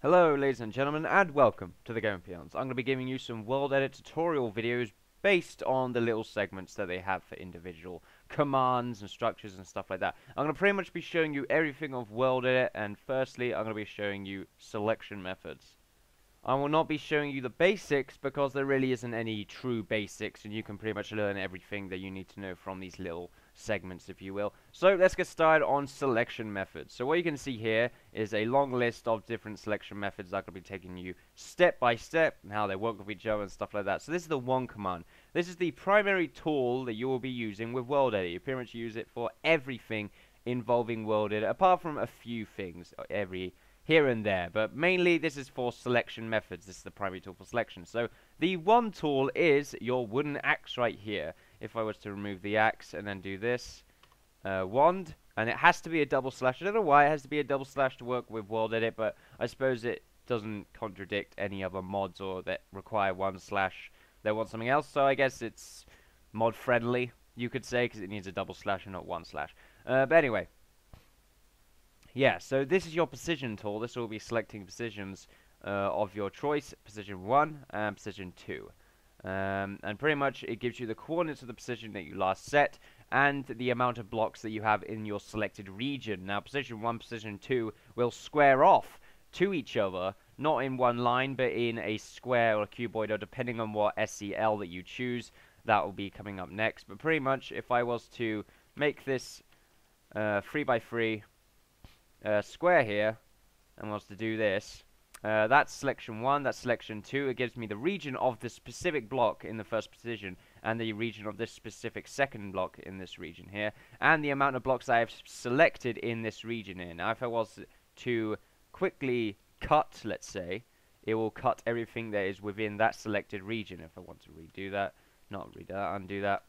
Hello ladies and gentlemen, and welcome to the Game Peons. I'm going to be giving you some WorldEdit tutorial videos based on the little segments that they have for individual commands and structures and stuff like that. I'm going to pretty much be showing you everything of WorldEdit, and firstly I'm going to be showing you selection methods. I will not be showing you the basics because there really isn't any true basics, and you can pretty much learn everything that you need to know from these little segments, if you will. So let's get started on selection methods. So what you can see here is a long list of different selection methods that could be taking you step by step and how they work with each other and stuff like that. So this is the one command. This is the primary tool that you will be using with WorldEdit. You pretty much use it for everything involving WorldEdit, apart from a few things here and there, but mainly this is for selection methods. This is the primary tool for selection. So the one tool is your wooden axe right here. If I was to remove the axe and then do this, wand, and it has to be a double slash. I don't know why it has to be a double slash to work with WorldEdit, but I suppose it doesn't contradict any other mods or that require one slash that want something else, so I guess it's mod friendly, you could say, because it needs a double slash and not one slash. But anyway, yeah, so this is your precision tool. This will be selecting positions of your choice, position 1 and position 2. And pretty much it gives you the coordinates of the position that you last set and the amount of blocks that you have in your selected region. Now, position 1, position 2 will square off to each other, not in one line, but in a square or a cuboid, or depending on what SEL that you choose. That will be coming up next. But pretty much, if I was to make this 3 by 3 square here and wants to do this, that's selection 1, that's selection 2. It gives me the region of the specific block in the first position and the region of this specific second block in this region here, and the amount of blocks I have selected in this region here. Now if I was to quickly cut, let's say, it will cut everything that is within that selected region. If I want to redo that, not redo that, undo that,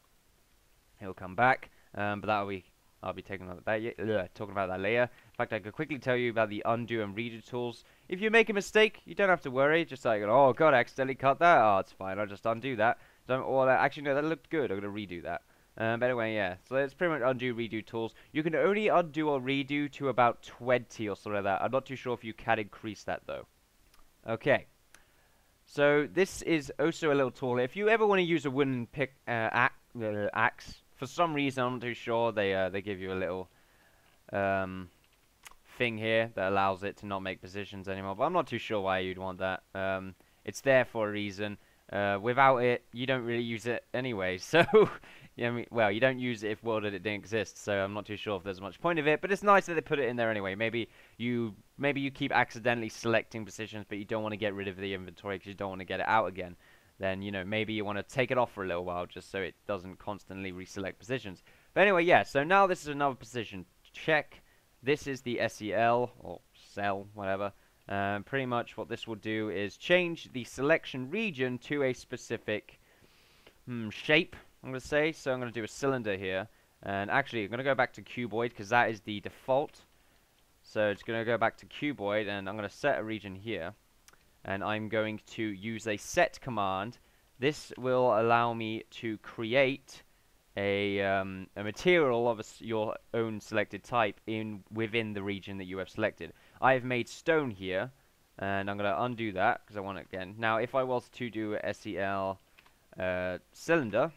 it'll come back, but that'll be I'll be talking about that later. In fact, I could quickly tell you about the undo and redo tools. If you make a mistake, you don't have to worry. Just like, oh god, I accidentally cut that. Oh, it's fine. I'll just undo that. Actually, no, that looked good. I'm going to redo that. But anyway, yeah. So it's pretty much undo, redo tools. You can only undo or redo to about 20 or something like that. I'm not too sure if you can increase that, though. Okay. So this is also a little tool. If you ever want to use a wooden axe, for some reason, I'm not too sure, they give you a little thing here that allows it to not make positions anymore, but I'm not too sure why you'd want that. It's there for a reason. Without it, you don't really use it anyway, so yeah, well, you don't use it if WorldEdit didn't exist, so I'm not too sure if there's much point of it, but it's nice that they put it in there anyway. Maybe you keep accidentally selecting positions, but you don't want to get rid of the inventory because you don't want to get it out again. Then, you know, maybe you want to take it off for a little while just so it doesn't constantly reselect positions. But anyway, yeah, so now this is another position check. This is the SEL, or cell, whatever. Pretty much what this will do is change the selection region to a specific shape, I'm going to say. So I'm going to do a cylinder here. And actually, I'm going to go back to cuboid because that is the default. So it's going to go back to cuboid, and I'm going to set a region here. And I'm going to use a set command. This will allow me to create a material of your own selected type within the region that you have selected. I have made stone here, and I'm going to undo that because I want it again. Now, if I was to do a SEL cylinder,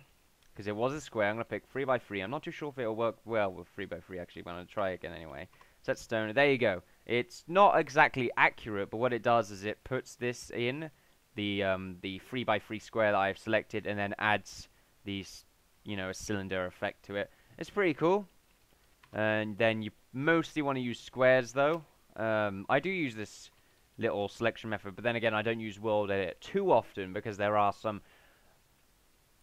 because it was a square, I'm going to pick 3 by 3. I'm not too sure if it'll work well with 3 by 3 actually, but I'm going to try again anyway. Set stone. There you go. It's not exactly accurate, but what it does is it puts this in the 3 by 3 square that I've selected, and then adds these, you know, a cylinder effect to it. It's pretty cool. And then you mostly want to use squares, though. I do use this little selection method, but then again, I don't use WorldEdit too often because there are some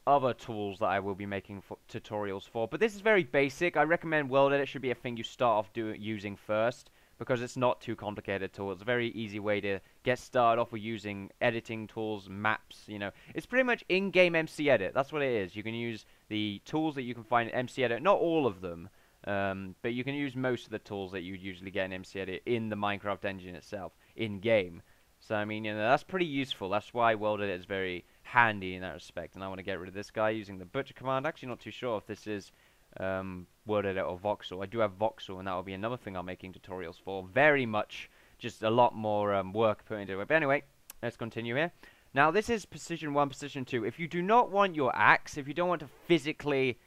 other tools that I will be making tutorials for. But this is very basic. I recommend WorldEdit should be a thing you start off using first, because it's not too complicated at all. It's a very easy way to get started off with using editing tools, maps, you know. It's pretty much in-game MC Edit. That's what it is. You can use the tools that you can find in MC Edit. Not all of them, but you can use most of the tools that you usually get in MC Edit in the Minecraft engine itself, in-game. So, I mean, you know, that's pretty useful. That's why WorldEdit is very handy in that respect. And I want to get rid of this guy using the butcher command. Actually, not too sure if this is WorldEdit or voxel. I do have voxel, and that will be another thing I'm making tutorials for very much just a lot more work put into it. But anyway, let's continue here. Now this is position 1, position 2. If you do not want your axe, if you don't want to physically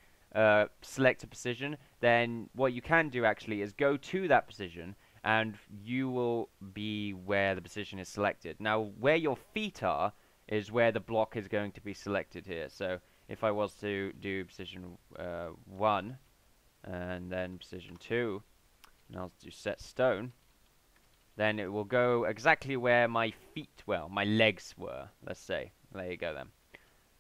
select a position, then what you can do actually is go to that position, and you will be where the position is selected. Now where your feet are is where the block is going to be selected here. So if I was to do position 1 and then position 2, and I'll do set stone, then it will go exactly where my feet, well, my legs were, let's say. There you go then.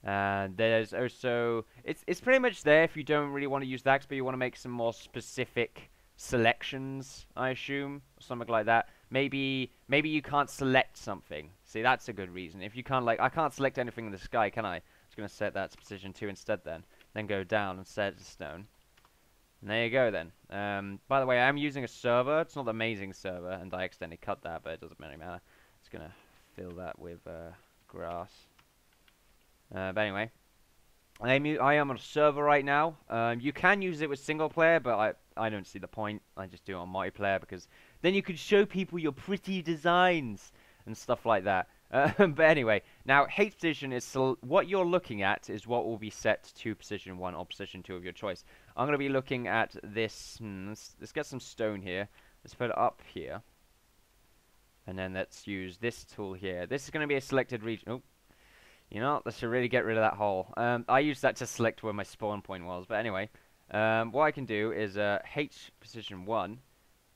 And there's also, it's pretty much there if you don't really want to use the axe, but you want to make some more specific selections, I assume, or something like that. Maybe you can't select something. See, that's a good reason. If you can't, like, I can't select anything in the sky, can I? I'm just going to set that to position 2 instead then. Then go down and set the stone. And there you go then. By the way, I'm using a server. It's not the amazing server, and I accidentally cut that, but it doesn't really matter. Just going to fill that with grass. But anyway, I am on a server right now. You can use it with single player, but I don't see the point. I just do it on multiplayer because then you can show people your pretty designs and stuff like that. But anyway, now H position is what you're looking at is what will be set to position 1 or position 2 of your choice. I'm going to be looking at this. Let's get some stone here. Let's put it up here. And then let's use this tool here. This is going to be a selected region. Oh, you know, let's really get rid of that hole. I used that to select where my spawn point was. But anyway, what I can do is H position 1.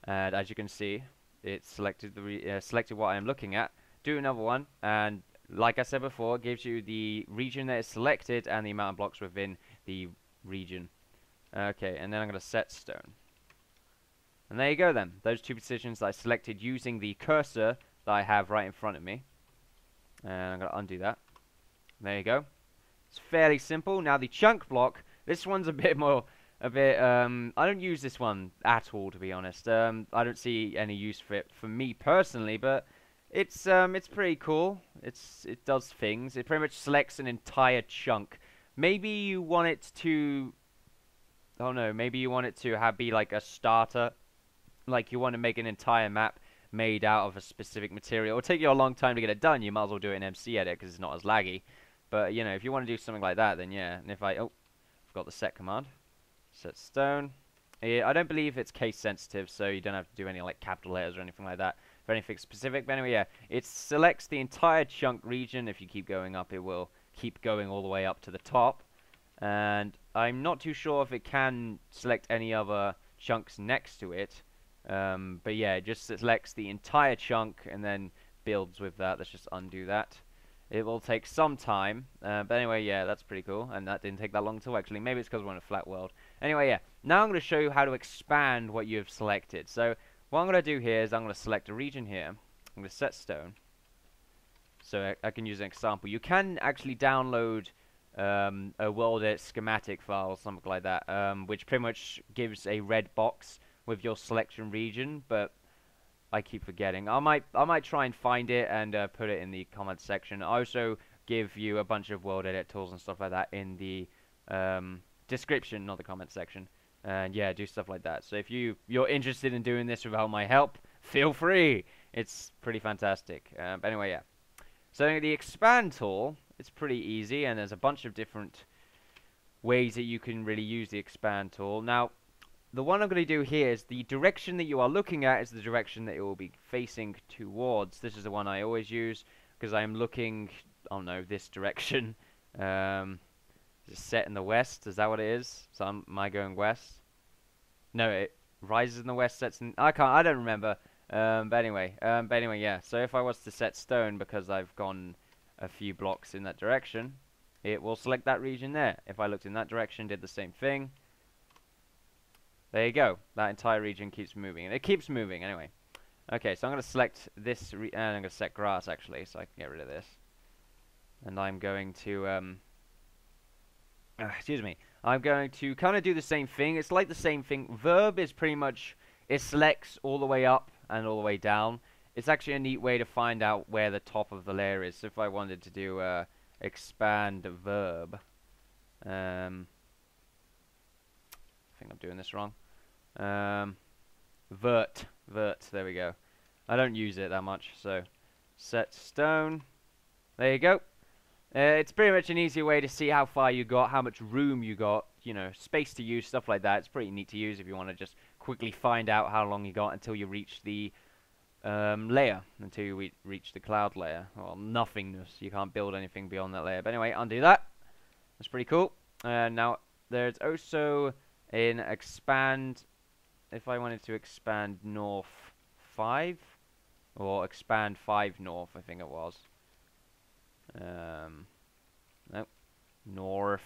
And as you can see, it selected selected what I am looking at. Do another one, and like I said before, it gives you the region that is selected and the amount of blocks within the region. Okay, and then I'm going to set stone. And there you go then. Those two positions that I selected using the cursor that I have right in front of me. And I'm going to undo that. There you go. It's fairly simple. Now the chunk block, this one's a bit more, I don't use this one at all, to be honest. I don't see any use for it for me personally, but it's pretty cool. It does things. It pretty much selects an entire chunk. Maybe you want it to, oh no, maybe you want it to be like a starter. Like you want to make an entire map made out of a specific material. It'll take you a long time to get it done. You might as well do it in MC Edit because it's not as laggy. But you know, if you want to do something like that, then yeah. And if forgot the set command. Set stone. I don't believe it's case sensitive, so you don't have to do any like capital letters or anything like that for anything specific. But anyway, yeah, it selects the entire chunk region. If you keep going up, it will keep going all the way up to the top. And I'm not too sure if it can select any other chunks next to it. But yeah, it just selects the entire chunk and then builds with that. Let's just undo that. It will take some time, but anyway, yeah, that's pretty cool, and that didn't take that long at all, actually. Maybe it's because we're in a flat world. Anyway, yeah, now I'm going to show you how to expand what you've selected. So, what I'm going to do here is I'm going to select a region here. I'm going to set stone. So, I can use an example. You can actually download a WorldEdit schematic file, something like that, which pretty much gives a red box with your selection region, but I keep forgetting. I might try and find it and put it in the comments section. I also give you a bunch of WorldEdit tools and stuff like that in the description, not the comments section. And yeah, do stuff like that. So if you're interested in doing this without my help, feel free. It's pretty fantastic. But anyway, yeah. So the expand tool, it's pretty easy, and there's a bunch of different ways that you can really use the expand tool. Now, the one I'm going to do here is the direction that you are looking at is the direction that it will be facing towards. This is the one I always use because I am looking, I don't know, this direction. Is it set in the west? Is that what it is? So am I going west? No, it rises in the west, sets in... I don't remember. But anyway, yeah. So if I was to set stone because I've gone a few blocks in that direction, it will select that region there. If I looked in that direction, did the same thing. There you go. That entire region keeps moving. And it keeps moving anyway. Okay, so I'm going to select this, and I'm going to set grass actually, so I can get rid of this. And I'm going to, excuse me. I'm going to kind of do the same thing. It's like the same thing. Verb is pretty much, it selects all the way up and all the way down. It's actually a neat way to find out where the top of the layer is. So if I wanted to do expand verb, I think I'm doing this wrong. Vert, there we go. I don't use it that much, so set stone. There you go. It's pretty much an easy way to see how far you got, how much room you got, you know, space to use, stuff like that. It's pretty neat to use if you want to just quickly find out how long you got until you reach the layer, until you reach the cloud layer. Well, nothingness. You can't build anything beyond that layer. But anyway, undo that. That's pretty cool. Now, there's also an expand. If I wanted to expand north 5, or expand 5 north, I think it was. Nope. North.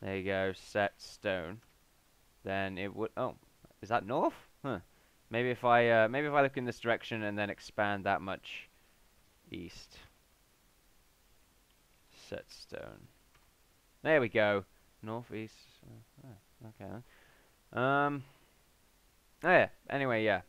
There you go. Set stone. Then it would. Oh, is that north? Huh. Maybe if I look in this direction and then expand that much east. Set stone. There we go. Northeast. Okay. Oh yeah. Anyway, yeah.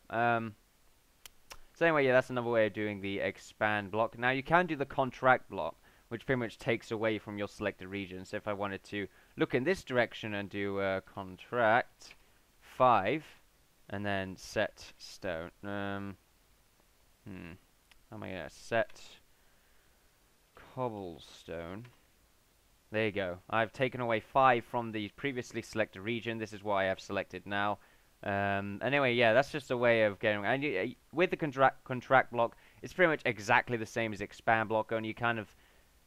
So anyway, yeah, that's another way of doing the expand block. Now you can do the contract block, which pretty much takes away from your selected region. So if I wanted to look in this direction and do contract 5, and then set stone. How am I gonna set cobblestone? There you go. I've taken away 5 from the previously selected region. This is what I have selected now. Anyway, yeah, that's just a way of getting. And with the contract block, it's pretty much exactly the same as expand block. Only you kind of,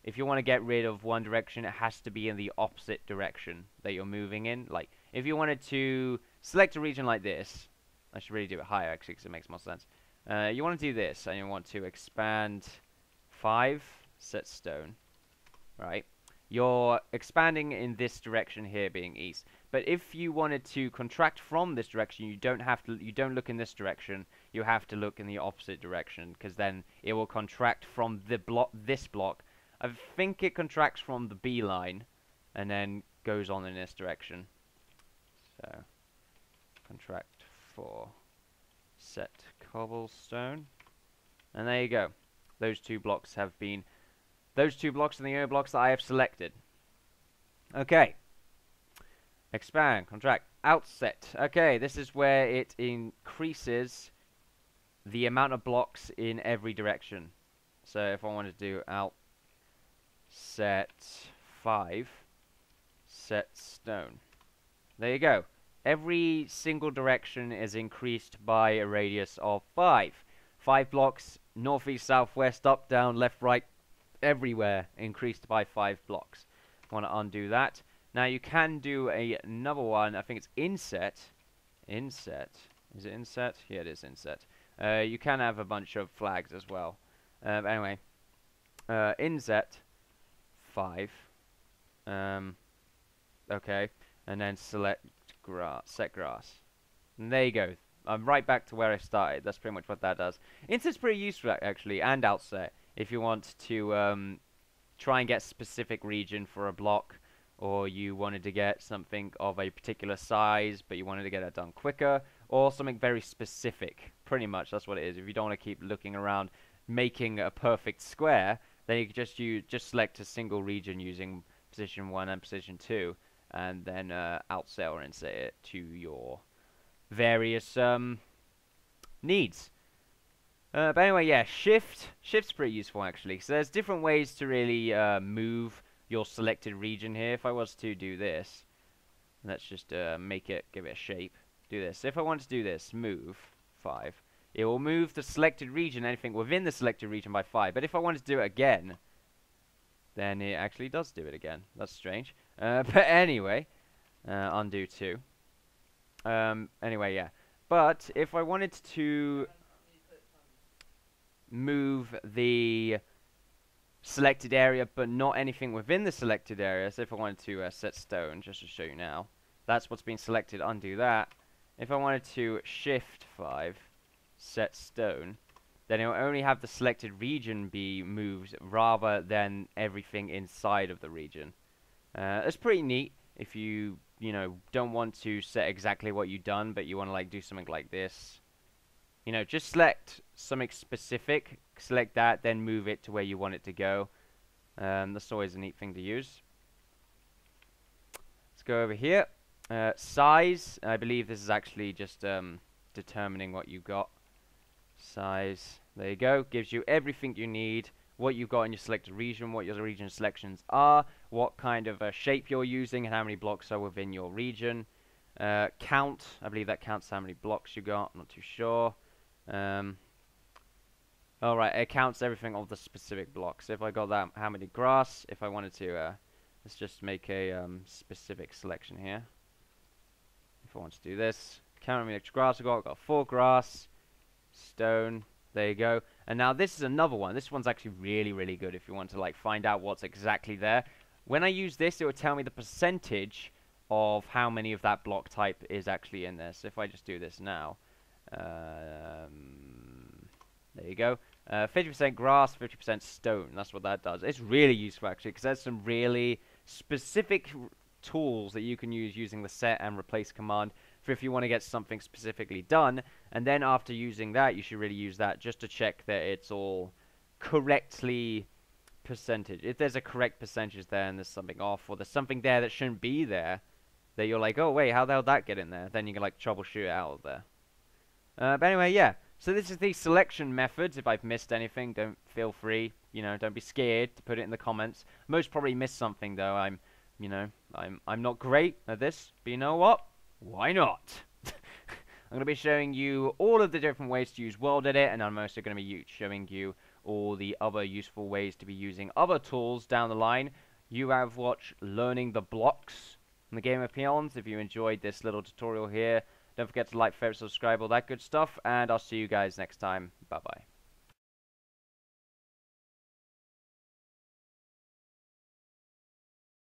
if you want to get rid of one direction, it has to be in the opposite direction that you're moving in. Like, if you wanted to select a region like this, I should really do it higher actually, because it makes more sense. You want to do this, and you want to expand 5, set stone, right? You're expanding in this direction here, being east. But if you wanted to contract from this direction, you don't look in this direction. You have to look in the opposite direction, because then it will contract from this block. I think it contracts from the B line, and then goes on in this direction. So, contract 4, set cobblestone, and there you go. Those two blocks have been. Those two blocks are the only blocks that I have selected. Okay. Expand, contract, outset. Okay, this is where it increases the amount of blocks in every direction. So if I want to do outset 5, set stone. There you go. Every single direction is increased by a radius of 5. 5 blocks, northeast, southwest, up, down, left, right, everywhere increased by 5 blocks. I want to undo that. Now you can do another one. I think it's inset. Inset. Is it inset? Yeah, it is inset. You can have a bunch of flags as well. Anyway, inset 5. Okay, and then select grass. Set grass. And there you go. I'm right back to where I started. That's pretty much what that does. Inset's pretty useful actually, and outset. If you want to try and get a specific region for a block, or you wanted to get something of a particular size, but you wanted to get it done quicker, or something very specific. Pretty much, that's what it is. If you don't want to keep looking around making a perfect square, then you can just select a single region using position 1 and position 2, and then outset or inset it to your various needs. But anyway, yeah, Shift's pretty useful actually. So there's different ways to really move your selected region here. If I was to do this, let's just give it a shape. Do this. If I want to do this, move 5, it will move the selected region, anything within the selected region, by 5. But if I wanted to do it again, then it actually does do it again. That's strange. But anyway, undo 2. Anyway, yeah. But if I wanted to move the selected area, but not anything within the selected area. So if I wanted to set stone, just to show you now, that's what's been selected, undo that. If I wanted to shift 5, set stone, then it will only have the selected region be moved rather than everything inside of the region. That's pretty neat if you don't want to set exactly what you've done, but you want to like do something like this. Just select something specific, select that, then move it to where you want it to go. That's always a neat thing to use. Let's go over here. Size, I believe this is actually just determining what you got. size. There you go. Gives you everything you need. What you've got in your selected region, what your region selections are, what kind of shape you're using, and how many blocks are within your region. Count. I believe that counts how many blocks you got. I'm not too sure. Alright, it counts everything of the specific blocks. If I got that, how many grass, if I wanted to, let's just make a specific selection here. If I want to do this, count how many extra grass I've got 4 grass, stone, there you go. And now this is another one. This one's actually really, really good if you want to like find out what's exactly there. When I use this, it will tell me the percentage of how many of that block type is actually in there. So if I just do this now, there you go. 50% grass, 50% stone. That's what that does. It's really useful actually because there's some really specific tools that you can use using the set and replace command for if you want to get something specifically done. And then after using that, you should really use that just to check that it's all correctly percentage. If there's a correct percentage there and there's something off or there's something there that shouldn't be there, that you're like, oh wait, how the hell did that get in there? Then you can like troubleshoot it out of there. But anyway, yeah. So this is the selection methods. If I've missed anything, don't feel free. You know, don't be scared to put it in the comments. Most probably missed something though. I'm not great at this, but you know what? Why not? I'm going to be showing you all of the different ways to use WorldEdit, and I'm also going to be showing you all the other useful ways to be using other tools down the line. You have watched Learning the Blocks in the Game of Peons. If you enjoyed this little tutorial here, don't forget to like, favorite, subscribe, all that good stuff, and I'll see you guys next time. Bye-bye.